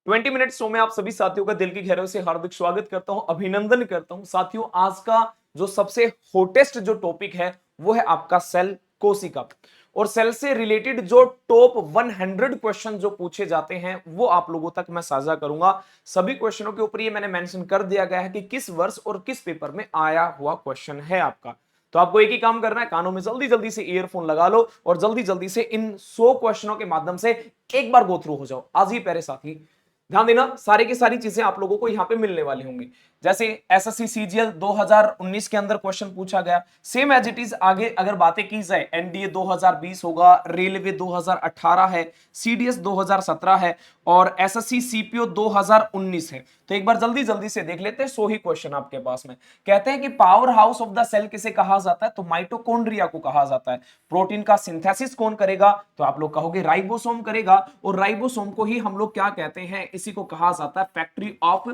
20 minute show में आप सभी साथियों का दिल की गहराइयों से हार्दिक स्वागत करता हूं, अभिनंदन करता हूं। साथियों, आज का जो सबसे होटेस्ट जो टॉपिक है वो है आपका सेल कोशिका। और सेल से रिलेटेड जो टॉप 100 क्वेश्चन जो पूछे जाते हैं वो आप लोगों तक मैं साझा करूंगा। सभी क्वेश्चनों के ऊपर ये मैंने मेंशन कर दिया गया है कि किस वर्ष और किस पेपर में आया हुआ क्वेश्चन है आपका। तो आपको एक ही काम करना है, कानों में जल्दी जल्दी से ईयरफोन लगा लो और जल्दी जल्दी से इन 100 क्वेश्चनों के माध्यम से एक बार गो थ्रू हो जाओ। आज ही प्यारे साथी ध्यान देना, सारी की सारी चीजें आप लोगों को यहां पे मिलने वाली होंगी। जैसे एसएससी सीजीएल 2019 के अंदर क्वेश्चन पूछा गया, सेम एज इट इज आगे अगर बातें की जाए, एनडीए 2020 होगा, रेलवे 2018 है, सीडीएस 2017 है और एसएससी सीपीओ 2019 है। तो एक बार जल्दी जल्दी से देख लेते हैं। 100 ही क्वेश्चन आपके पास में। कहते हैं कि power house of the cell किसे कहा जाता है, तो माइटोकॉन्ड्रिया को कहा जाता है। प्रोटीन का सिंथेसिस कौन करेगा, तो आप लोग कहोगे राइबोसोम करेगा। और राइबोसोम को ही हम लोग क्या कहते हैं, इसी को कहा जाता है फैक्ट्री ऑफ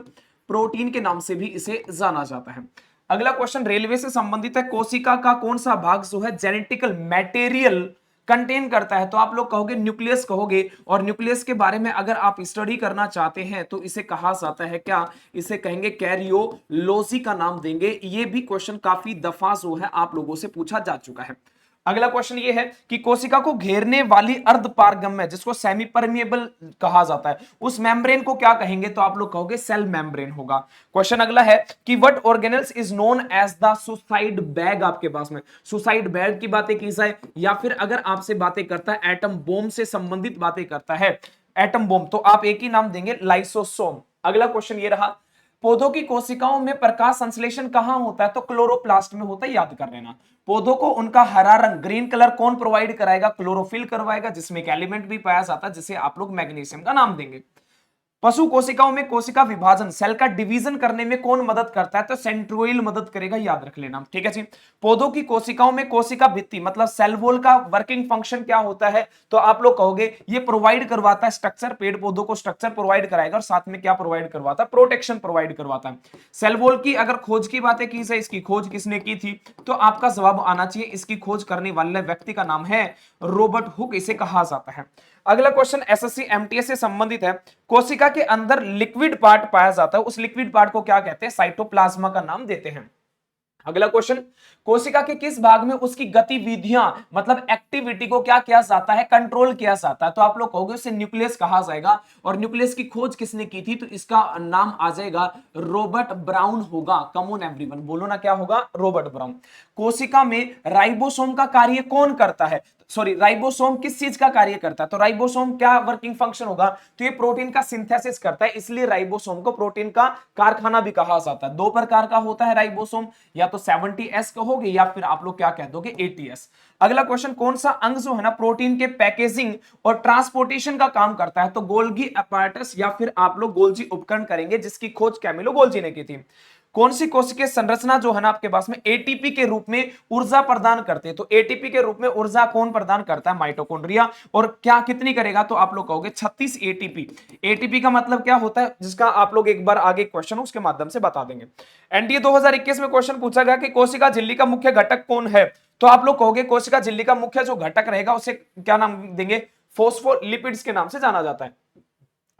प्रोटीन के नाम से भी इसे जाना जाता है। अगला क्वेश्चन रेलवे से संबंधित है। कोशिका का कौन सा भाग जो है जेनेटिकल मटेरियल कंटेन करता है, तो आप लोग कहोगे न्यूक्लियस कहोगे। और न्यूक्लियस के बारे में अगर आप स्टडी करना चाहते हैं तो इसे कहा जाता है क्या, इसे कहेंगे कैरियोलॉजी का नाम देंगे। ये भी क्वेश्चन काफी दफा जो है आप लोगों से पूछा जा चुका है। अगला क्वेश्चन ये है कि कोशिका को घेरने वाली अर्धपारगम्य, जिसको सेमी परमिएबल कहा जाता है, उस मेम्ब्रेन को क्या कहेंगे, तो आप लोग कहोगे सेल मेम्ब्रेन होगा। क्वेश्चन अगला है कि what organelles is known as the suicide bag. आपके पास में सुसाइड बैग की बातें की जाए या फिर अगर आपसे बातें करता है एटम बॉम्ब से संबंधित बातें करता है, एटम बॉम्ब, तो आप एक ही नाम देंगे लाइसोसोम। अगला क्वेश्चन ये रहा, पौधों की कोशिकाओं में प्रकाश संश्लेषण कहां होता है, तो क्लोरोप्लास्ट में होता है, याद कर लेना। पौधों को उनका हरा रंग ग्रीन कलर कौन प्रोवाइड कराएगा, क्लोरोफिल करवाएगा, जिसमें एक एलिमेंट भी पाया जाता है जिसे आप लोग मैग्नीशियम का नाम देंगे। पशु कोशिकाओं में कोशिका विभाजन सेल का डिवीजन करने में कौन मदद करता है, तो सेंट्रोइल मदद करेगा, याद रख लेना। ठीक है जी। पौधों की कोशिकाओं में कोशिका भित्ति मतलब सेल वॉल का वर्किंग फंक्शन क्या होता है, तो आप लोग कहोगे ये प्रोवाइड करवाता है स्ट्रक्चर, पेड़ पौधों को स्ट्रक्चर प्रोवाइड कराएगा और साथ में क्या प्रोवाइड करवाता है, प्रोटेक्शन प्रोवाइड करवाता है। सेल वॉल की अगर खोज की बातें की जाए, इसकी खोज किसने की थी, तो आपका जवाब आना चाहिए इसकी खोज करने वाले व्यक्ति का नाम है रॉबर्ट हुक, इसे कहा जाता है। अगला क्वेश्चन एसएससी एमटीएस से संबंधित है। कोशिका के अंदर लिक्विड पार्ट पाया जाता है, उस लिक्विड पार्ट को क्या कहते हैं, साइटोप्लाज्मा का नाम देते हैं। अगला क्वेश्चन, कोशिका के किस भाग में उसकी गतिविधियां मतलब एक्टिविटी को क्या किया जाता है, कंट्रोल किया जाता है, तो आप लोग कहोगे उसे न्यूक्लियस कहा जाएगा। और न्यूक्लियस की खोज किसने की थी, तो इसका नाम आ जाएगा रॉबर्ट ब्राउन होगा। कम ऑन एवरीवन, बोलो ना क्या होगा, रॉबर्ट ब्राउन। कोशिका में राइबोसोम का कार्य कौन करता है, सॉरी राइबोसोम किस चीज का कार्य करता है, तो राइबोसोम क्या वर्किंग फंक्शन होगा, तो ये प्रोटीन का सिंथेसिस करता है, इसलिए राइबोसोम को प्रोटीन का कारखाना भी कहा जाता है। दो प्रकार का होता है राइबोसोम, या तो 70S कहोगे या फिर आप लोग क्या कह दोगे 80S। अगला क्वेश्चन, कौन सा अंग जो है ना प्रोटीन के पैकेजिंग और ट्रांसपोर्टेशन का काम करता है, तो गोल्गी अपैरेटस या फिर आप लोग गोल्जी उपकरण करेंगे, जिसकी खोज कैमिलो गोल्जी ने की थी। कौन सी कोशिकीय संरचना जो है ना आपके पास में एटीपी के रूप में ऊर्जा प्रदान करते हैं, तो एटीपी के रूप में ऊर्जा कौन प्रदान करता है, माइटोकॉन्ड्रिया। और क्या कितनी करेगा, तो आप लोग कहोगे 36 एटीपी। एटीपी का मतलब क्या होता है, जिसका आप लोग एक बार आगे क्वेश्चन उसके माध्यम से बता देंगे। एनडीए 2021 में क्वेश्चन पूछा गया कि कोशिका झिल्ली का मुख्य घटक कौन है, तो आप लोग कहोगे कोशिका झिल्ली का मुख्य जो घटक रहेगा उसे क्या नाम देंगे, फोस्फोलिपिड्स के नाम से जाना जाता है।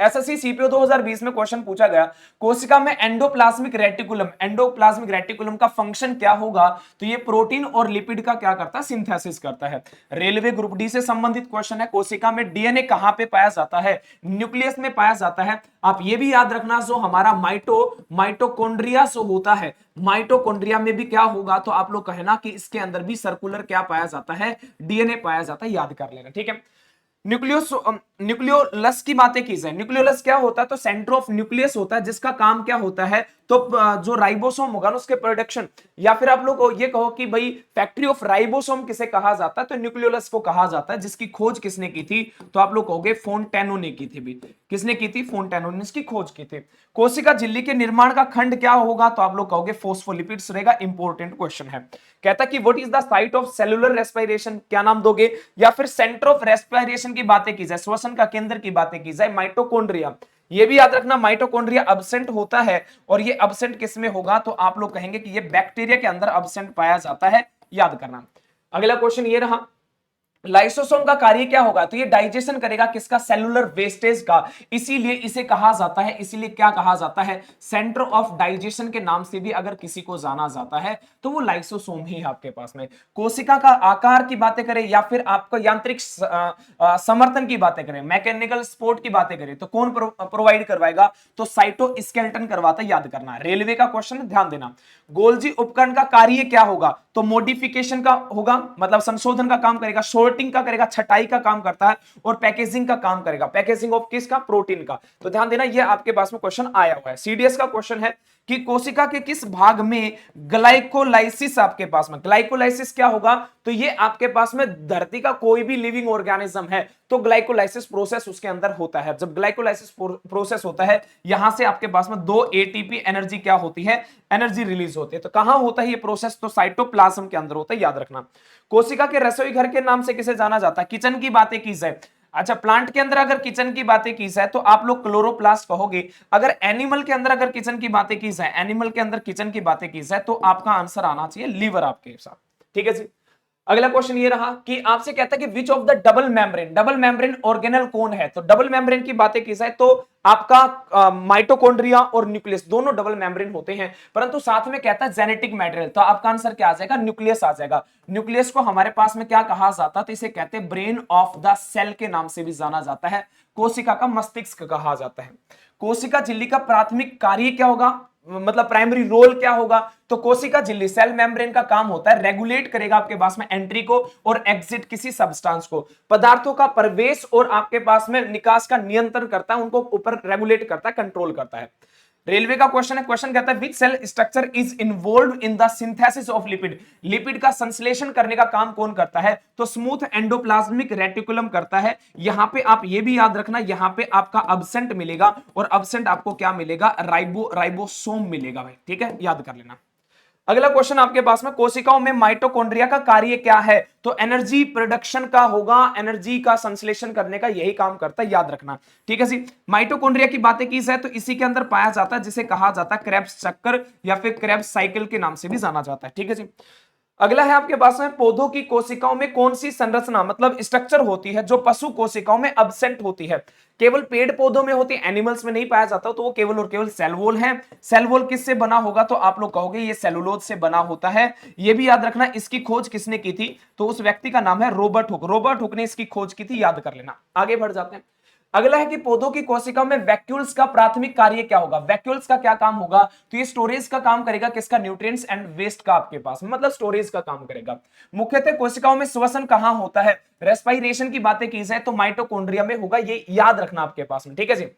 एसएससी सीपीओ 2020 में क्वेश्चन पूछा गया, कोशिका में एंडोप्लाज्मिक रेटिकुलम का फंक्शन क्या होगा, तो ये प्रोटीन और लिपिड का क्या करता है, सिंथेसिस करता है। रेलवे ग्रुप डी से संबंधित क्वेश्चन है, कोशिका में डीएनए कहां पे पाया जाता है, न्यूक्लियस में पाया जाता है। आप ये भी याद रखना, जो हमारा माइटोकॉन्ड्रिया जो होता है, माइटोकॉन्ड्रिया में भी क्या होगा, तो आप लोग कहना कि इसके अंदर भी सर्कुलर क्या पाया जाता है, डीएनए पाया जाता है, याद कर लेना। ठीक है। न्यूक्लियोलस की बातें की जाए, न्यूक्लियोलस क्या होता है, तो सेंटर ऑफ न्यूक्लियस होता है, जिसका काम क्या होता है, तो जो राइबोसोम होगा ना उसके प्रोडक्शन, या फिर आप लोग ये कहो कि भाई फैक्ट्री ऑफ राइबोसोम किसे कहा जाता है, तो न्यूक्लियोलस को कहा जाता है, जिसकी खोज किसने की थी, तो आप लोग कहोगे फोंटेनो ने की थी भी। किसने की थी, फोंटेनो ने इसकी खोज की थी। कोशिका झिल्ली के निर्माण का खंड क्या होगा, तो आप लोग कहोगे फोस्फोलिपिड्स रहेगा। इंपॉर्टेंट क्वेश्चन है। कहता कि what is the site of cellular respiration, क्या नाम दोगे, या फिर सेंटर ऑफ रेस्पिरेशन की बातें की जाए, श्वसन का केंद्र की बातें की जाए, माइटोकॉन्ड्रिया। ये भी याद रखना, माइटोकॉन्ड्रिया अब्सेंट होता है, और ये अब्सेंट किसमें होगा, तो आप लोग कहेंगे कि ये बैक्टीरिया के अंदर अब्सेंट पाया जाता है, याद करना। अगला क्वेश्चन ये रहा, लाइसोसोम का कार्य क्या होगा, तो ये डाइजेशन करेगा किसका, सेलुलर वेस्टेज का, इसीलिए इसे कहा जाता है, इसीलिए क्या कहा जाता है, सेंटर ऑफ डाइजेशन के नाम से भी अगर किसी को जाना जाता है तो वो लाइसोसोम ही है आपके पास में। कोशिका का आकार की बातें करें या फिर आपको यांत्रिक समर्थन की बातें करें, मैकेनिकल सपोर्ट की बातें करें, तो कौन प्रोवाइड करवाएगा, तो साइटोस्केलेटन करवाता है, याद करना। रेलवे का क्वेश्चन है, ध्यान देना। गोल्जी उपकरण का कार्य क्या होगा, तो मॉडिफिकेशन का होगा, मतलब संशोधन का काम करेगा, शॉर्टिंग का करेगा, छटाई का काम करता है, और पैकेजिंग का काम करेगा। पैकेजिंग ऑफ किसका, प्रोटीन का। तो ध्यान देना, ये आपके पास में क्वेश्चन आया हुआ है। सीडीएस का क्वेश्चन है कि कोशिका के किस भाग में ग्लाइकोलाइसिस, आपके पास में ग्लाइकोलाइसिस क्या होगा, तो ये आपके पास में धरती का कोई भी लिविंग ऑर्गेनिज्म है तो ग्लाइकोलाइसिस प्रोसेस उसके अंदर होता है। जब ग्लाइकोलाइसिस प्रोसेस होता है, यहां से आपके पास में 2 एटीपी एनर्जी क्या होती है, एनर्जी रिलीज होती है। तो कहां होता है ये प्रोसेस, तो साइटोप्लाज्म के अंदर होता है, याद रखना। कोशिका के रसोई घर के नाम से किसे जाना जाता है, किचन की बातें की जाए। अच्छा, प्लांट के अंदर अगर किचन की बातें की जाए तो आप लोग क्लोरोप्लास्ट कहोगे। अगर एनिमल के अंदर अगर किचन की बातें की जाए, एनिमल के अंदर किचन की बातें की जाए, तो आपका आंसर आना चाहिए लीवर आपके साथ। ठीक है जी। अगला क्वेश्चन ये रहा कि आपसे कहता है कि which of the double membrane organelle कौन है, तो डबल मेम्ब्रेन की बातें की जाए तो आपका माइटोकॉन्ड्रिया और न्यूक्लियस दोनों डबल मेम्ब्रेन होते हैं, परंतु साथ में कहता है जेनेटिक मटेरियल, तो आपका आंसर क्या आ जाएगा, न्यूक्लियस आ जाएगा। न्यूक्लियस को हमारे पास में क्या कहा जाता है, तो इसे कहते हैं ब्रेन ऑफ द सेल के नाम से भी जाना जाता है। कोशिका का मस्तिष्क कहा जाता है। कोशिका झिल्ली का प्राथमिक कार्य क्या होगा, मतलब प्राइमरी रोल क्या होगा, तो कोशिका झिल्ली सेल मेम्ब्रेन का काम होता है रेगुलेट करेगा आपके पास में एंट्री को और एग्जिट किसी सब्सटेंस को, पदार्थों का प्रवेश और आपके पास में निकास का नियंत्रण करता है, उनको ऊपर रेगुलेट करता है, कंट्रोल करता है। रेलवे का क्वेश्चन है, क्वेश्चन कहता है which cell structure is involve in the synthesis of lipid, lipid का संश्लेषण करने का काम कौन करता है, तो स्मूथ एंडोप्लाज्मिक रेटिकुलम करता है। यहां पे आप ये भी याद रखना, यहां पे आपका अब्सेंट मिलेगा और अब्सेंट आपको क्या मिलेगा, राइबोसोम मिलेगा भाई, ठीक है, याद कर लेना। अगला क्वेश्चन आपके पास में, कोशिकाओं में माइटोकॉन्ड्रिया का कार्य क्या है, तो एनर्जी प्रोडक्शन का होगा, एनर्जी का संश्लेषण करने का यही काम करता है, याद रखना। ठीक है जी। माइटोकॉन्ड्रिया की बातें की जाए तो इसी के अंदर पाया जाता है जिसे कहा जाता है क्रेब्स चक्कर या फिर क्रेब्स साइकिल के नाम से भी जाना जाता है। ठीक है जी। अगला है आपके पास में, पौधों की कोशिकाओं में कौन सी संरचना मतलब स्ट्रक्चर होती है जो पशु कोशिकाओं में अब्सेंट होती है, केवल पेड़ पौधों में होती है, एनिमल्स में नहीं पाया जाता, तो वो केवल और केवल सेल वॉल है। सेल वॉल किससे बना होगा, तो आप लोग कहोगे ये सेलुलोज से बना होता है। ये भी याद रखना, इसकी खोज किसने की थी, तो उस व्यक्ति का नाम है रॉबर्ट हुक, रॉबर्ट हुक ने इसकी खोज की थी, याद कर लेना। आगे बढ़ जाते हैं। अगला है कि पौधों की कोशिका में वैक्यूल्स का प्राथमिक कार्य क्या होगा, वैक्यूल्स का क्या काम होगा, तो ये स्टोरेज का काम करेगा, किसका, न्यूट्रिएंट्स एंड वेस्ट का आपके पास, मतलब स्टोरेज का काम करेगा। मुख्यतः कोशिकाओं में श्वसन कहां होता है, रेस्पिरेशन की बातें की जाए तो माइटोकॉन्ड्रिया में होगा, ये याद रखना आपके पास में। ठीक है जी।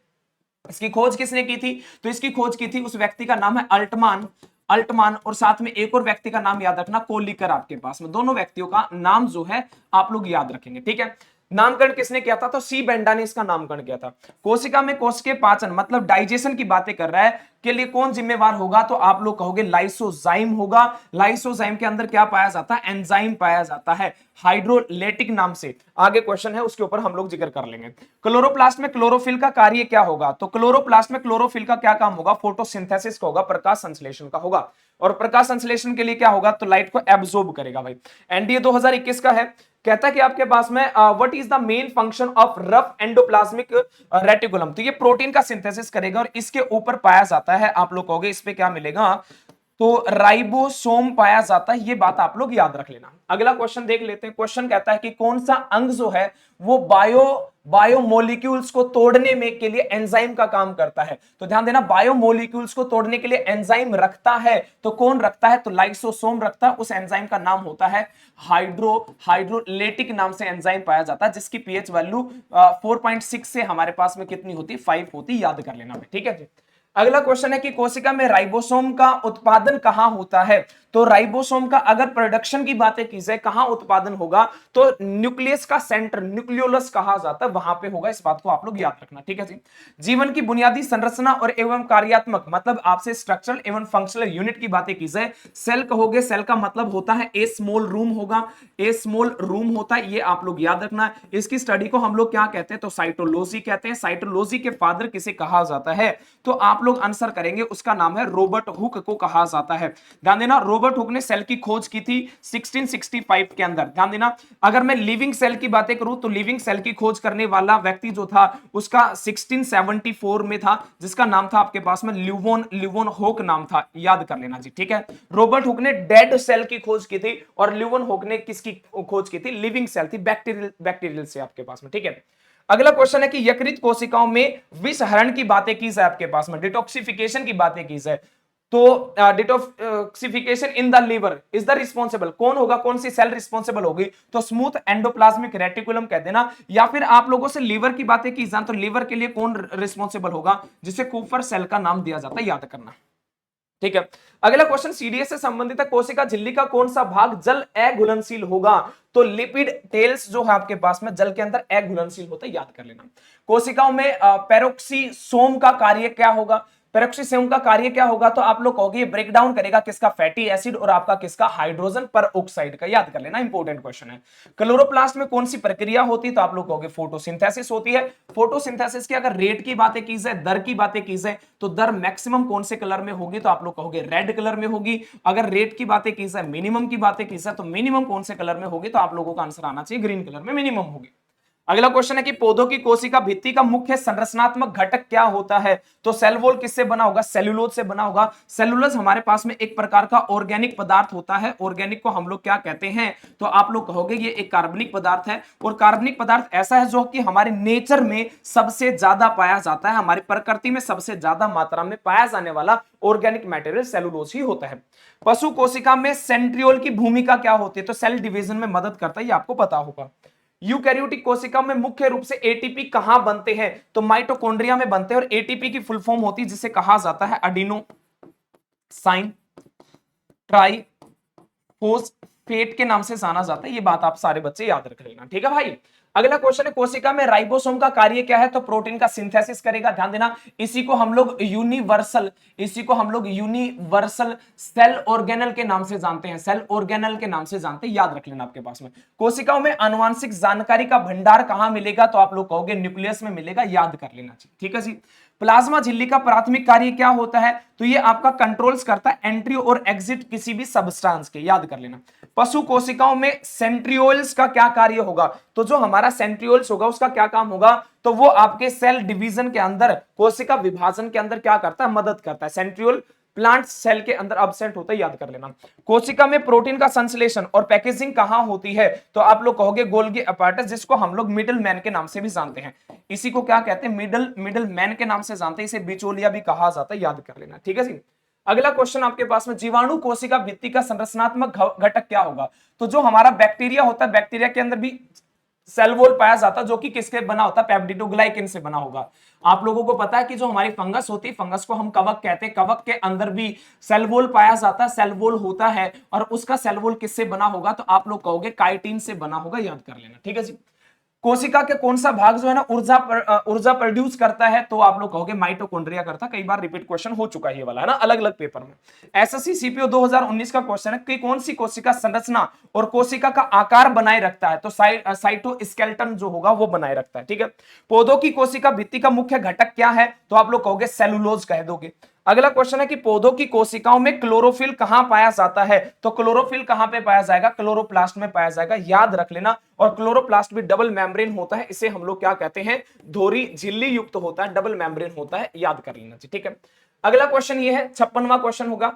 इसकी खोज किसने की थी, तो इसकी खोज की थी उस व्यक्ति का नाम है अल्टमान, अल्टमान, और साथ में एक और व्यक्ति का नाम याद रखना, कोलिकर आपके पास में। दोनों व्यक्तियों का नाम जो है आप लोग याद रखेंगे। ठीक है। नामकरण किसने किया था, तो सी बेंडा ने इसका नामकरण किया था। कोशिका में कोशिकीय पाचन मतलब डाइजेशन की बातें कर रहा है, के लिए कौन जिम्मेवार होगा, तो आप लोग कहोगे लाइसोजाइम होगा। लाइसोजाइम के अंदर क्या पाया जाता है, एंजाइम पाया जाता है हाइड्रोलेटिक नाम से। आगे क्वेश्चन है उसके ऊपर हम लोग जिक्र कर लेंगे। क्लोरोप्लास्ट में क्लोरोफिल का कार्य क्या होगा, तो क्लोरोप्लास्ट में क्लोरोफिल का क्या काम होगा, फोटोसिंथेसिस का होगा, प्रकाश संश्लेषण का होगा। और प्रकाश संश्लेषण के लिए क्या होगा, तो लाइट को एब्जॉर्ब करेगा भाई। एनडीए 2021 का है, कहता है कि आपके पास में what is the main function of rough endoplasmic reticulum, तो ये प्रोटीन का सिंथेसिस करेगा और इसके ऊपर पाया जाता है, आप लोग कहोगे इस पे क्या मिलेगा, तो राइबोसोम पाया जाता है, ये बात आप लोग याद रख लेना। अगला क्वेश्चन देख लेते हैं। क्वेश्चन कहता है कि कौन सा अंग जो है वो बायोमोलिक्यूल्स को तोड़ने में के लिए एंजाइम का काम करता है, तो ध्यान देना, बायोमोलिक्यूल्स को तोड़ने के लिए एंजाइम रखता है, तो कौन रखता है, तो लाइसोसोम रखता है। उस एंजाइम का नाम होता है हाइड्रोलेटिक नाम से एंजाइम पाया जाता है, जिसकी पीएच वैल्यू 4.6 से हमारे पास में कितनी होती, 5 होती, याद कर लेना। ठीक है जी। अगला क्वेश्चन है कि कोशिका में राइबोसोम का उत्पादन कहां होता है, तो राइबोसोम का अगर प्रोडक्शन की बातें की जाए कहां उत्पादन होगा, तो न्यूक्लियस का सेंटर न्यूक्लियोलस कहा जाता है, वहां पे होगा, इस बात को आप लोग याद रखना। ठीक है जी। जीवन की बुनियादी संरचना और एवं कार्यात्मक मतलब आपसे स्ट्रक्चरल एवं फंक्शनल यूनिट की बातें की जाए, सेल कहोगे, सेल का मतलब होता है ए स्मॉल रूम होगा, ए स्मॉल रूम होता है, ये आप लोग याद रखना। इसकी स्टडी को हम लोग क्या कहते हैं, तो साइटोलॉजी कहते हैं। साइटोलॉजी के फादर किसे कहा जाता है, तो आप लोग आंसर करेंगे उसका नाम है रॉबर्ट हुक को कहा जाता है। ध्यान देना, रॉबर्ट हुक ने सेल की खोज की थी 1665 के अंदर। ध्यान देना, अगर मैं लिविंग सेल की बातें करूं तो लिविंग सेल की खोज करने वाला व्यक्ति जो था उसका 1674 में था, जिसका नाम था आपके पास में ल्यूवन होक नाम था, याद कर लेना जी। ठीक है, रॉबर्ट हुक ने डेड सेल की खोज की थी और ल्यूवन होक ने किसकी खोज की थी? लिविंग सेल थी, बैक्टीरियल से आपके पास में। ठीक है, अगला क्वेश्चन है कि यकृत कोशिकाओं में विषहरण की बातें की जाए, आपके पास में डिटॉक्सिफिकेशन की बातें की जाए, तो detoxification in the liver is the responsible, कौन होगा, कौन सी सेल रिस्पॉन्सिबल होगी? तो स्मूथ एंडोप्लाज्मिक रेटिकुलम कह देना। या फिर आप लोगों से लीवर की बातें की जाए तो लीवर के लिए कौन रिस्पॉन्सिबल होगा, जिसे कूपर सेल का नाम दिया जाता है, याद करना। ठीक है, अगला क्वेश्चन सीडीएस से संबंधित है, कोशिका झिल्ली का कौन सा भाग जल अघुलनशील होगा? तो लिपिड टेल्स जो है आपके पास में जल के अंदर अघुलनशील होता है, याद कर लेना। कोशिकाओं में पेरोक्सीसोम का कार्य क्या होगा? पेरोक्सीसोम का कार्य क्या होगा? तो आप लोग कहोगे ब्रेक डाउन करेगा किसका? फैटी एसिड और आपका किसका? हाइड्रोजन पर ऑक्साइड का, याद कर लेना, इंपॉर्टेंट क्वेश्चन है। क्लोरोप्लास्ट में कौन सी प्रक्रिया होती है? तो आप लोग कहोगे फोटोसिंथेसिस होती है। फोटोसिंथेसिस की अगर रेट की बातें की जाए, दर की बातें की जाए, तो दर मैक्सिमम कौन से कलर में होगी? तो आप लोग कहोगे रेड कलर में होगी। अगर रेट की बातें की जाए, मिनिमम की बातें की जाए, तो मिनिमम कौन से कलर में होगी? तो आप लोगों का आंसर आना चाहिए ग्रीन कलर में मिनिमम होगी। अगला क्वेश्चन है कि पौधों की कोशिका भित्ति का मुख्य संरचनात्मक घटक क्या होता है? तो सेल वॉल किससे बना होगा? सेलुलोज से बना होगा। सेलुलोज हमारे पास में एक प्रकार का ऑर्गेनिक पदार्थ होता है। ऑर्गेनिक को हम लोग क्या कहते हैं? तो आप लोग कहोगे ये एक कार्बनिक पदार्थ है, और कार्बनिक पदार्थ ऐसा है जो कि हमारे नेचर में सबसे ज्यादा पाया जाता है, हमारी प्रकृति में सबसे ज्यादा मात्रा में पाया जाने वाला ऑर्गेनिक मैटेरियल सेलुलोज ही होता है। पशु कोशिका में सेंट्रियोल की भूमिका क्या होती है? तो सेल डिवीजन में मदद करता है, ये आपको पता होगा। यूकैरियोटिक कोशिका में मुख्य रूप से एटीपी कहां बनते हैं? तो माइटोकॉन्ड्रिया में बनते हैं, और एटीपी की फुल फॉर्म होती है जिसे कहा जाता है अडिनो साइन ट्राइफॉस्फेट के नाम से जाना जाता है। ये बात आप सारे बच्चे याद रख लेना, ठीक है भाई। अगला क्वेश्चन है कोशिका में राइबोसोम का कार्य क्या है? तो प्रोटीन का सिंथेसिस करेगा। ध्यान देना, इसी को हम लोग यूनिवर्सल सेल ऑर्गेनल के नाम से जानते हैं, सेल ऑर्गेनल के नाम से जानते हैं, याद रख लेना आपके पास में। कोशिकाओं में आनुवांशिक जानकारी का भंडार कहां मिलेगा? तो आप लोग कहोगे न्यूक्लियस में मिलेगा, याद कर लेना चाहिए, ठीक है जी। प्लाज्मा झिल्ली का प्राथमिक कार्य क्या होता है? तो ये आपका कंट्रोल्स करता है एंट्री और एग्जिट किसी भी सबस्टेंस के, याद कर लेना। पशु कोशिकाओं में सेंट्रियोल्स का क्या कार्य होगा? तो जो हमारा सेंट्रियोल्स होगा उसका क्या काम होगा? तो वो आपके सेल डिवीजन के अंदर, कोशिका विभाजन के अंदर क्या करता है? मदद करता है। सेंट्रियोल प्लांट सेल के अंदर अब्सेंट होता है, याद कर लेना। कोशिका में प्रोटीन का संश्लेषण और पैकेजिंग कहां होती है? तो आप लोग कहोगे गोल्गी अपैरेटस, जिसको हम लोग मिडिल मैन के नाम से भी जानते हैं। इसी को क्या कहते हैं? मिडिल मैन के नाम से जानते हैं, इसे बिचौलिया भी कहा जाता है, याद कर लेना, ठीक है जी। अगला क्वेश्चन आपके पास में, जीवाणु कोशिका भित्ति का संरचनात्मक घटक क्या होगा? तो जो हमारा बैक्टीरिया होता है, बैक्टीरिया के अंदर भी सेल वॉल पाया जाता है, जो कि किसके बना होता है? पेप्टिडोग्लाइकेन से बना होगा। आप लोगों को पता है कि जो हमारी फंगस होती है, फंगस को हम कवक कहते हैं, कवक के अंदर भी सेल वॉल पाया जाता है, सेल वॉल होता है, और उसका सेल वॉल किससे बना होगा? तो आप लोग कहोगे काइटिन से बना होगा, याद कर लेना, ठीक है जी। कोशिका के कौन सा भाग जो है ना ऊर्जा प्रोड्यूस करता है? तो आप लोग कहोगे माइटोकॉन्ड्रिया करता है। कई बार रिपीट क्वेश्चन हो चुका है ये वाला, है ना, अलग अलग पेपर में। एसएससी सीपीओ 2019 का क्वेश्चन है कि कौन सी कोशिका संरचना और कोशिका का आकार बनाए रखता है? तो साइटोस्केलेटन जो होगा वो बनाए रखता है, ठीक है। पौधों की कोशिका भित्ति का मुख्य घटक क्या है? तो आप लोग कहोगे सेलुलोज कह दोगे। अगला क्वेश्चन है कि पौधों की कोशिकाओं में क्लोरोफिल कहां पाया जाता है? तो क्लोरोफिल कहां पे पाया जाएगा? क्लोरोप्लास्ट में पाया जाएगा, याद रख लेना। और क्लोरोप्लास्ट भी डबल मेम्ब्रेन होता है, इसे हम लोग क्या कहते हैं? धोरी झिल्ली युक्त होता है, डबल मेम्ब्रेन होता है, याद कर लेना, ठीक है। अगला क्वेश्चन ये है, 56वां क्वेश्चन होगा,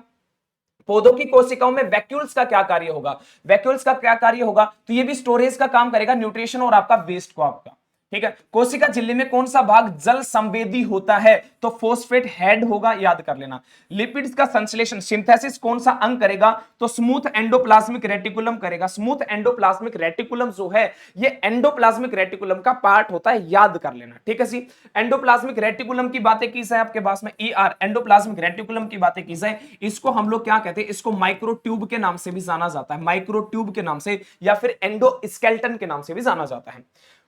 पौधों की कोशिकाओं में वैक्यूल्स का क्या कार्य होगा? वैक्यूल्स का क्या कार्य होगा? तो ये भी स्टोरेज का काम करेगा, न्यूट्रिशन और आपका वेस्ट को आपका, ठीक है। कोशिका झिल्ली में कौन सा भाग जल संवेदी होता है? तो फोस्फेट हेड होगा, याद कर लेना। लिपिड्स का संश्लेषण सिंथेसिस कौन सा अंग करेगा? तो स्मूथ एंडोप्लाज्मिक रेटिकुलम करेगा। स्मूथ एंडोप्लाज्मिक रेटिकुलम जो है ये एंडोप्लाज्मिक रेटिकुलम का पार्ट होता है, याद कर लेना, ठीक है जी। एंडोप्लाज्मिक रेटिकुलम की बातें की जाए आपके पास में, ईआर एंडोप्लाज्मिक रेटिकुलम की बातें की जाए, इसको हम लोग क्या कहते हैं? इसको माइक्रोट्यूब के नाम से भी जाना जाता है, माइक्रोट्यूब के नाम से, या फिर एंडोस्केलेटन के नाम से भी जाना जाता है।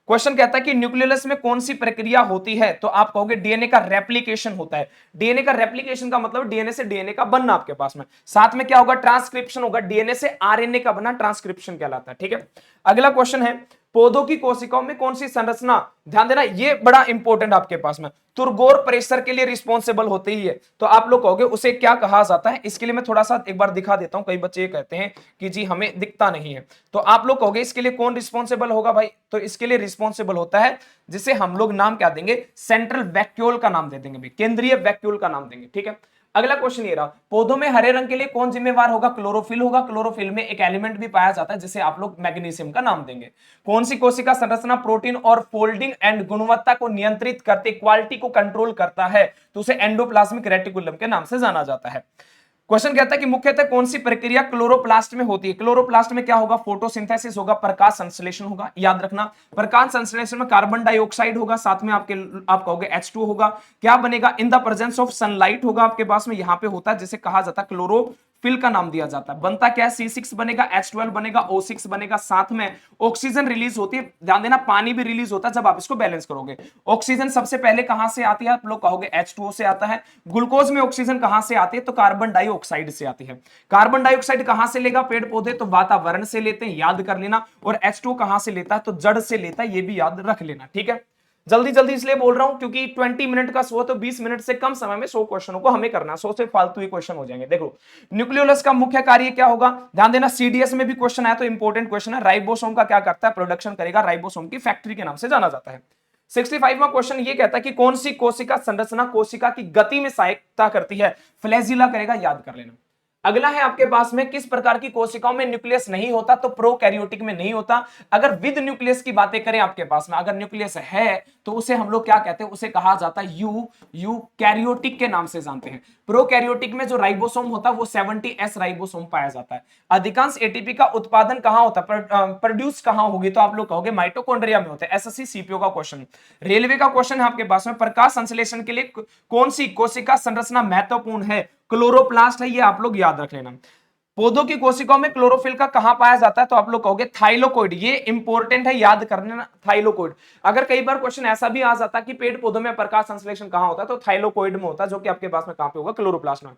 क्वेश्चन कहता है कि न्यूक्लियस में कौन सी प्रक्रिया होती है? तो आप कहोगे डीएनए का रेप्लिकेशन होता है। डीएनए का रेप्लिकेशन का मतलब डीएनए से डीएनए का बनना आपके पास में। साथ में क्या होगा? ट्रांसक्रिप्शन होगा, डीएनए से आरएनए का बनना ट्रांसक्रिप्शन कहलाता है, ठीक है। अगला क्वेश्चन है, पौधों की कोशिकाओं में कौन सी संरचना, ध्यान देना ये बड़ा इंपॉर्टेंट आपके पास में, तुरगोर प्रेशर के लिए रिस्पॉन्सिबल होती ही है, तो आप लोग कहोगे उसे क्या कहा जाता है। इसके लिए मैं थोड़ा सा एक बार दिखा देता हूं, कई बच्चे ये कहते हैं कि जी हमें दिखता नहीं है, तो आप लोग कहोगे इसके लिए कौन रिस्पॉन्सिबल होगा भाई, तो इसके लिए रिस्पॉन्सिबल होता है जिसे हम लोग नाम क्या देंगे, सेंट्रल वैक्यूल का नाम दे देंगे भाई, केंद्रीय वैक्यूल का नाम देंगे, ठीक है। अगला क्वेश्चन ये रहा, पौधों में हरे रंग के लिए कौन जिम्मेवार होगा, क्लोरोफिल होगा। क्लोरोफिल में एक एलिमेंट भी पाया जाता है जिसे आप लोग मैग्नीशियम का नाम देंगे। कौन सी कोशिका संरचना प्रोटीन और फोल्डिंग एंड गुणवत्ता को नियंत्रित करते, क्वालिटी को कंट्रोल करता है, तो उसे एंडोप्लाज्मिक रेटिकुलम के नाम से जाना जाता है। क्वेश्चन कहता है कि मुख्यतः कौन सी प्रक्रिया क्लोरोप्लास्ट में होती है। क्लोरोप्लास्ट में क्या होगा, फोटोसिंथेसिस होगा, प्रकाश संश्लेषण होगा। याद रखना प्रकाश संश्लेषण में कार्बन डाइऑक्साइड होगा, साथ में आप कहोगे H2 होगा। क्या बनेगा, in the presence of sunlight होगा आपके पास में, यहां पे होता है जिसे कहा जाता है क्लोरोफिल का नाम दिया जाता है। बनता क्या है, C6 बनेगा, H12 बनेगा, O6 बनेगा, साथ में ऑक्सीजन रिलीज होती है। ध्यान देना पानी भी रिलीज होता है जब आप इसको बैलेंस करोगे। ऑक्सीजन सबसे पहले कहां से आती है, आप लोग कहोगे H2O से आता है। ग्लूकोज में ऑक्सीजन कहां से आती है, तो कार्बन डाइऑक्साइड से आती है। कार्बन डाइऑक्साइड कहां से लेगा पेड़ पौधे, तो वातावरण से लेते हैं, याद कर लेना। और H2O कहां से लेता है, तो जड़ से लेता है, ये भी याद रख लेना, ठीक है। जल्दी जल्दी इसलिए बोल रहा हूं क्योंकि 20 मिनट का शो, तो 20 मिनट से कम समय में 100 क्वेश्चनों को हमें करना, 100 से फालतू ही क्वेश्चन हो जाएंगे। देखो न्यूक्लियोलस का मुख्य कार्य क्या होगा, ध्यान देना सीडीएस में भी क्वेश्चन आया तो इंपॉर्टेंट क्वेश्चन है। राइबोसोम का क्या करता है, प्रोडक्शन करेगा, राइबोसोम की फैक्ट्री के नाम से जाना जाता है। 65वां क्वेश्चन ये कहता है कि कौन सी कोशिका संरचना कोशिका की गति में सहायता करती है, फ्लैजिला करेगा, याद कर लेना। अगला है आपके पास में किस प्रकार की कोशिकाओं में न्यूक्लियस नहीं होता, तो प्रोकैरियोटिक में नहीं होता। अगर विद न्यूक्लियस की बातें करें आपके पास में, अगर न्यूक्लियस है तो उसे हम लोग क्या कहते हैं, उसे कहा जाता है यूकैरियोटिक के नाम से जानते हैं। प्रोकैरियोटिक में जो राइबोसोम होता है वो 70S राइबोसोम पाया जाता है। अधिकांश एटीपी का उत्पादन कहां होता है, प्रोड्यूस कहां होगी, तो आप लोग कहोगे माइटोकॉन्ड्रिया में होता है। एसएससी सीपीओ का क्वेश्चन। रेलवे का क्वेश्चन है आपके पास में, प्रकाश संश्लेषण के लिए कौन सी कोशिका संरचना महत्वपूर्ण है, क्लोरोप्लास्ट है, ये आप लोग याद रख लेना। पौधों की कोशिकाओं में क्लोरोफिल का कहां पाया जाता है, तो आप लोग कहोगे थाइलोकोइड, ये इंपॉर्टेंट है, याद कर लेना थाइलोकोइड। अगर कई बार क्वेश्चन ऐसा भी आ जाता है कि पेड़ पौधों में प्रकाश संश्लेषण कहां होता है, तो थाइलोकोइड में होता है, जो कि आपके पास में कहां पे होगा, क्लोरोप्लास्ट में।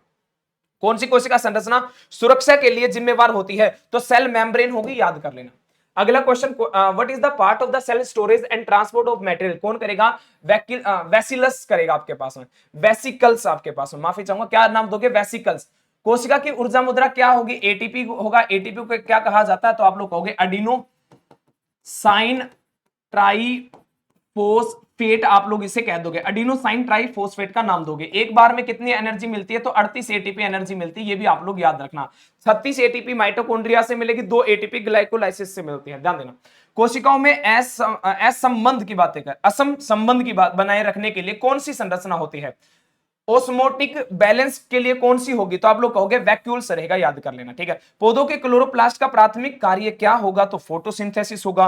कौन सी कोशिका संरचना सुरक्षा के लिए जिम्मेवार होती है, तो सेल मेम्ब्रेन होगी, याद कर लेना। अगला question, what is the part of the cell storage and transport of material, कौन करेगा, वेसिलस करेगा आपके पास में, वेसिकल्स आपके पास में, माफी चाहूंगा, क्या नाम दोगे, वेसिकल्स। कोशिका की ऊर्जा मुद्रा क्या होगी, एटीपी होगा। एटीपी को क्या कहा जाता है, तो आप लोग कहोगे एडिनोसाइन ट्राइफोस्फेट, आप लोग इसे कह दोगे, एडिनोसाइन ट्राइफोस्फेट का नाम दोगे। एक बार में कितनी एनर्जी मिलती है, तो 38 एटीपी एनर्जी मिलती है, ये भी आप लोग याद रखना। 36 एटीपी माइटोकॉन्ड्रिया से मिलेगी, 2 एटीपी ग्लाइकोलाइसिस से मिलती है, ध्यान देना। कोशिकाओं में असंबंध की बातें कर, असम संबंध की बात बनाए रखने के लिए कौन सी संरचना होती है, ओस्मोटिक बैलेंस के लिए कौन सी होगी, तो आप लोग कहोगे वैक्यूल्स रहेगा, याद कर लेना, ठीक है। पौधों के क्लोरोप्लास्ट का प्राथमिक कार्य क्या होगा, तो फोटोसिंथेसिस होगा।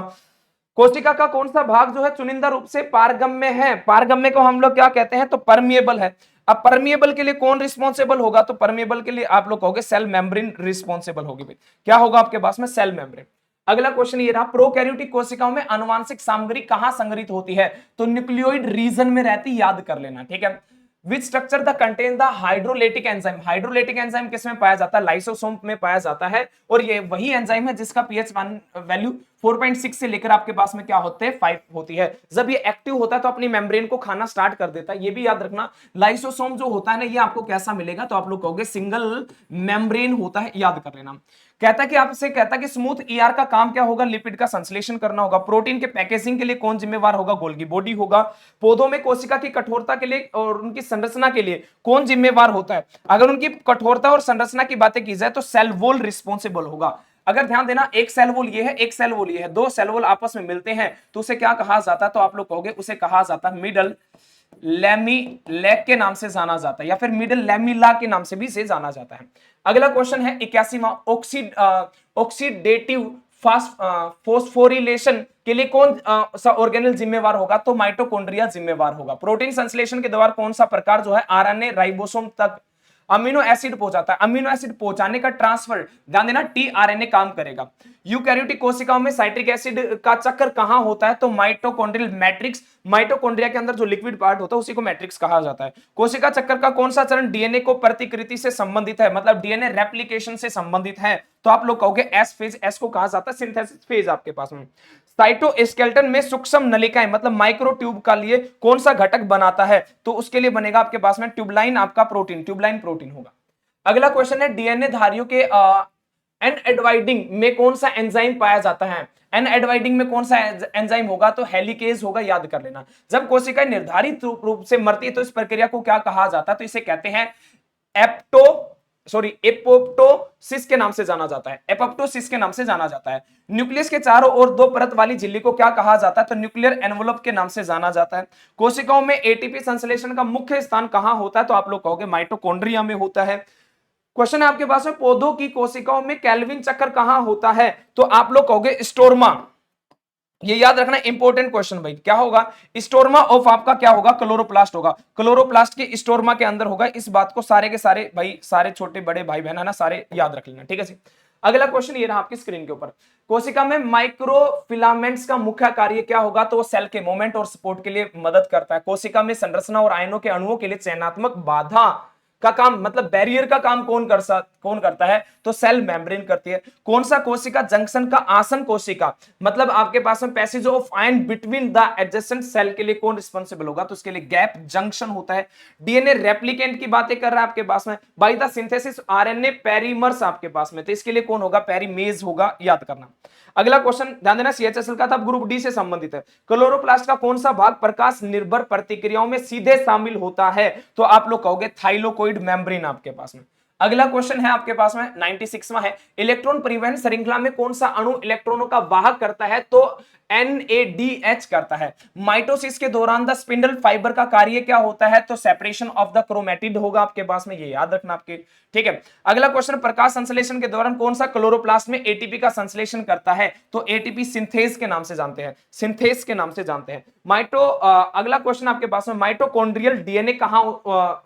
कोशिका का कौन सा भाग जो है चुनिंदा रूप से पारगम्य है, पारगम्य को हम लोग क्या कहते हैं, तो परमिएबल है। अब परमिएबल के लिए कौन रिस्पॉन्सिबल होगा, तो परमिएबल के लिए आप लोग कहोगे सेल मेम्ब्रेन रिस्पॉन्सिबल होगी। क्या होगा आपके पास में, सेल मेम्ब्रेन। अगला क्वेश्चन ये रहा, प्रोकैरियोटिक कोशिकाओं में आनुवांशिक सामग्री कहां संग्रहित होती है, तो न्यूक्लियोइड रीजन में रहती, याद कर लेना, ठीक है। Which structure the contain the hydrolytic enzyme, hydrolytic enzyme किसमें पाया जाता है, लाइसोसोम में पाया जाता है। और ये वही एंजाइम है जिसका पीएच वैल्यू 4.6 से लेकर आपके पास में क्या होते हैं, 5 होती है। जब ये एक्टिव होता है तो अपनी मेम्ब्रेन को खाना स्टार्ट कर देता है, ये भी याद रखना। लाइसोसोम जो होता है ना, ये आपको कैसा मिलेगा, तो आप लोग कहोगे सिंगल मेम्ब्रेन होता है, याद कर लेना। कहता कि आपसे कहता कि स्मूथ ईआर का काम क्या होगा, लिपिड का संश्लेषण करना होगा। प्रोटीन के पैकेजिंग के लिए कौन जिम्मेवार होगा, गोल्गी बॉडी होगा। पौधों में कोशिका की कठोरता के लिए और उनकी संरचना के लिए कौन जिम्मेवार होता है, अगर उनकी कठोरता और संरचना की बातें की जाए तो सेल वॉल रिस्पॉन्सिबल होगा। अगर ध्यान देना, एक सेल वॉल ये है, एक सेल वॉल ये है, 2 सेल वॉल आपस में मिलते हैं तो उसे क्या कहा जाता है, तो आप लोग कहोगे उसे कहा जाता है मिडल लैमिलैक के नाम से जाना जाता है, या फिर मिडल लैमिला के नाम से भी से जाना जाता है। अगला क्वेश्चन है 81वां, ऑक्सीडेटिव फॉस्फोरिलेशन के लिए कौन सा ऑर्गेनेल जिम्मेवार होगा, तो माइटोकॉन्ड्रिया जिम्मेवार होगा। प्रोटीन संश्लेषण के द्वारा कौन सा प्रकार जो है आरएनए राइबोसोम तक अमीनो एसिड पहुंचाता है, अमीनो एसिड पहुंचाने का ट्रांसफर, ध्यान देना टीआरएनए काम करेगा। यूकैरियोटिक कोशिकाओं में साइट्रिक एसिड का चक्र कहां होता है, तो माइटोकॉन्ड्रियल मैट्रिक्स, माइटोकॉन्ड्रिया के अंदर जो लिक्विड पार्ट होता है उसी को मैट्रिक्स कहा जाता है। कोशिका चक्र का कौन सा चरण डीएनए को प्रतिकृति से संबंधित है, मतलब डीएनए रेप्लिकेशन से संबंधित है, तो आप लोग कहोगे एस फेज, एस को कहा जाता है सिंथेसिस फेज आपके पास में। साइटोस्केलेटन में सूक्ष्म नलिकाएं मतलब माइक्रो ट्यूब का लिए कौन सा घटक बनाता है, तो उसके लिए बनेगा आपके पास में ट्यूबलाइन, आपका प्रोटीन, ट्यूबलाइन प्रोटीन होगा। अगला क्वेश्चन है डीएनए धारियों के एनएडवाइडिंग में कौन सा एंजाइम पाया जाता है, एनएडवाइडिंग में कौन सा एंजाइम होगा, तो हेलिकेज होगा, याद कर लेना। जब कोशिका निर्धारित रूप से मरती है तो इस प्रक्रिया को क्या कहा जाता है, तो इसे कहते हैं एपोप्टोसिस के नाम से जाना जाता है, एपोप्टोसिस के नाम से जाना जाता है। न्यूक्लियस के चारों ओर दो परत वाली झिल्ली को क्या कहा जाता है, तो न्यूक्लियर एनवलप के नाम से जाना जाता है। कोशिकाओं में एटीपी संश्लेषण का मुख्य स्थान कहां होता है, तो आप लोग कहोगे माइटोकॉन्ड्रिया में होता है। क्वेश्चन है आपके पास में पौधों की कोशिकाओं में कैल्विन चक्र कहां होता है, तो आप लोग कहोगे स्टोरमा। ये याद रखना इंपॉर्टेंट क्वेश्चन भाई, क्या होगा, स्टोरमा ऑफ आपका क्या होगा, क्लोरोप्लास्ट होगा, क्लोरोप्लास्ट की स्टोरमा के अंदर होगा। इस बात को सारे के सारे भाई, सारे छोटे बड़े भाई बहन है ना, सारे याद रख लेना, ठीक है जी। अगला क्वेश्चन ये रहा आपकी स्क्रीन के ऊपर, कोशिका में माइक्रोफिलामेंट्स का मुख्य कार्य क्या होगा, तो वो सेल के मूवमेंट और सपोर्ट के लिए मदद करता है। कोशिका में संरचना और आयनों के अणुओं के लिए चयनात्मक बाधा का काम मतलब बैरियर का काम कौन करता है, तो सेल मेम्ब्रेन करती है। कौन सा कोशिका जंक्शन का आसन कोशिका मतलब आपके पास में passage of ion between the adjacent cell के लिए कौन रिस्पॉन्सिबल होगा, तो उसके लिए गैप जंक्शन होता है। डीएनए रेप्लिकेंट की बातें कर रहा है आपके पास में, बाय द सिंथेसिस आरएनए पेरीमर्स आपके पास में, तो इसके लिए कौन होगा, पेरीमेज होगा, याद करना। अगला क्वेश्चन ध्यान देना, सीएचएसएल का था, ग्रुप डी से संबंधित है। क्लोरोप्लास्ट का कौन सा भाग प्रकाश निर्भर प्रतिक्रियाओं में सीधे शामिल होता है, तो आप लोग कहोगे थाइलोकोइड मेम्ब्रेन आपके पास में। अगला क्वेश्चन है आपके पास में 96वां है, इलेक्ट्रॉन परिवहन श्रृंखला में कौन सा अणु इलेक्ट्रॉनों का वाहक करता है, तो NADH करता है। माइटोसिस के दौरान द स्पिंडल फाइबर का कार्य क्या होता है, तो सेपरेशन ऑफ द क्रोमेटिड होगा आपके पास में, ये याद रखना आपके, ठीक है। अगला क्वेश्चन, प्रकाश संश्लेषण के दौरान कौन सा क्लोरोप्लास्ट में एटीपी का संश्लेषण करता है, तो एटीपी सिंथेज के नाम से जानते हैं, सिंथेज के नाम से जानते हैं। अगला क्वेश्चन आपके पास में, माइटोकॉन्ड्रियल डीएनए कहां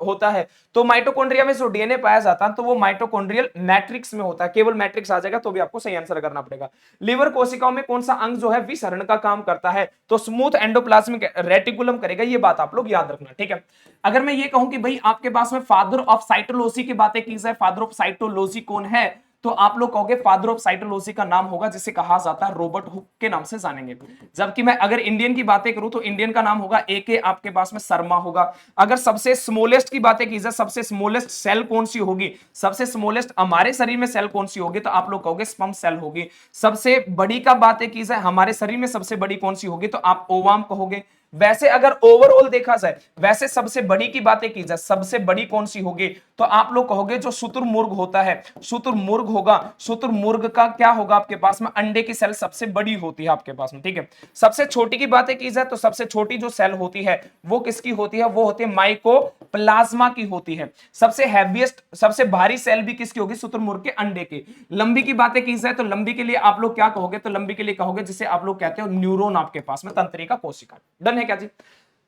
होता है, तो माइटोकॉन्ड्रिया में जो डीएनए पाया जाता है तो वो माइटोकॉन्ड्रियल मैट्रिक्स में होता है, केवल मैट्रिक्स आ जाएगा तो भी आपको सही आंसर करना पड़ेगा। लीवर कोशिकाओं में कौन सा अंग जो है विसरण का काम करता है, तो स्मूथ एंडोप्लाज्मिक रेटिकुलम करेगा, ये बात आप लोग याद रखना, ठीक है। अगर मैं ये कहूं कि भाई आपके पास में फादर ऑफ साइटोलॉजी की बातें की जाए, फादर ऑफ साइटोलॉजी कौन है, तो आप लोग कहोगे फादर ऑफ साइटोलॉजी का नाम होगा जिसे कहा जाता है रॉबर्ट हुक के नाम से जानेंगे। जबकि मैं अगर इंडियन की बातें करूं तो इंडियन का नाम होगा AK आपके पास में शर्मा होगा। अगर सबसे स्मॉलेस्ट की बातें की जाए, सबसे स्मॉलेस्ट सेल कौन सी होगी, सबसे स्मॉलेस्ट हमारे शरीर में सेल कौन सी होगी, तो आप लोग कहोगे स्पर्म सेल होगी। सबसे बड़ी का बातें की जाए, हमारे शरीर में सबसे बड़ी कौन सी होगी, तो आप ओवाम कहोगे। वैसे अगर ओवरऑल देखा जाए, वैसे सबसे बड़ी की बातें की जाए, सबसे बड़ी कौन सी होगी, तो आप लोग कहोगे जो शुतुरमुर्ग होता है, शुतुरमुर्ग होगा। शुतुरमुर्ग का क्या होगा आपके पास में, अंडे की सेल सबसे बड़ी होती है आपके पास में, ठीक है। सबसे छोटी की बातें की जाए तो सबसे छोटी जो सेल होती है वो किसकी होती है, वो होती है माइकोप्लाज्मा की होती है। सबसे हैवीएस्ट, सबसे भारी सेल भी किसकी होगी, शुतुरमुर्ग के अंडे की। लंबी की बातें की जाए तो लंबी के लिए आप लोग क्या कहोगे, तो लंबी के लिए कहोगे जिसे आप लोग कहते हो न्यूरॉन आपके पास में, तंत्रिका कोशिका। डन है क्या जी।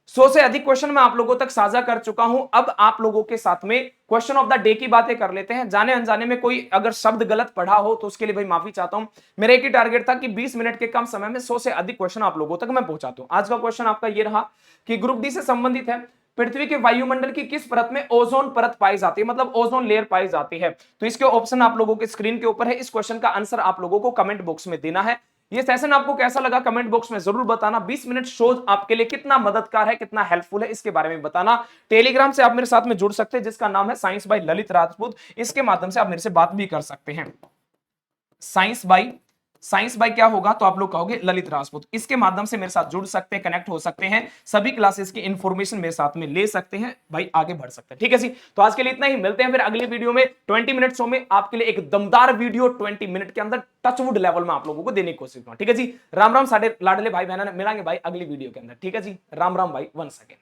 100 से अधिक क्वेश्चन मैं आप लोगों तक साझा कर चुका हूं। अब आप लोगों के साथ में क्वेश्चन ऑफ द डे की बातें कर लेते हैं। जाने अनजाने में कोई अगर शब्द गलत पढ़ा हो तो उसके लिए भाई माफी चाहता हूं। मेरा एक ही टारगेट था कि 20 मिनट के कम समय में 100 से अधिक क्वेश्चन आप लोगों तक मैं पहुंचाता हूं। आज का क्वेश्चन आपका यह रहा कि ग्रुप डी से संबंधित है, पृथ्वी के वायुमंडल की किस परत में ओजोन परत पाई जाती है, मतलब ओजोन लेयर पाई जाती है। तो इसके ऑप्शन आप लोगों के स्क्रीन के ऊपर है। इस क्वेश्चन का आंसर आप लोगों को कमेंट बॉक्स में देना है। ये सेशन आपको कैसा लगा कमेंट बॉक्स में जरूर बताना। 20 मिनट शोज आपके लिए कितना मददगार है, कितना हेल्पफुल है, इसके बारे में बताना। टेलीग्राम से आप मेरे साथ में जुड़ सकते हैं जिसका नाम है साइंस बाय ललित राजपूत। इसके माध्यम से आप मेरे से बात भी कर सकते हैं। साइंस बाय क्या होगा, तो आप लोग कहोगे ललित राजपूत। इसके माध्यम से मेरे साथ जुड़ सकते हैं, कनेक्ट हो सकते हैं, सभी क्लासेस की इंफॉर्मेशन मेरे साथ में ले सकते हैं, भाई आगे बढ़ सकते हैं। ठीक है जी, तो आज के लिए इतना ही। मिलते हैं फिर अगली वीडियो में। 20 मिनट शो में आपके लिए एक दमदार वीडियो 20 मिनट के अंदर टचवुड लेवल में आप लोगों को देने की कोशिश करूंगा। ठीक है जी, राम राम साढ़े लाडले भाई बहना, मिलेंगे भाई अगली वीडियो के अंदर। ठीक है जी, राम राम भाई, 1 सेकेंड।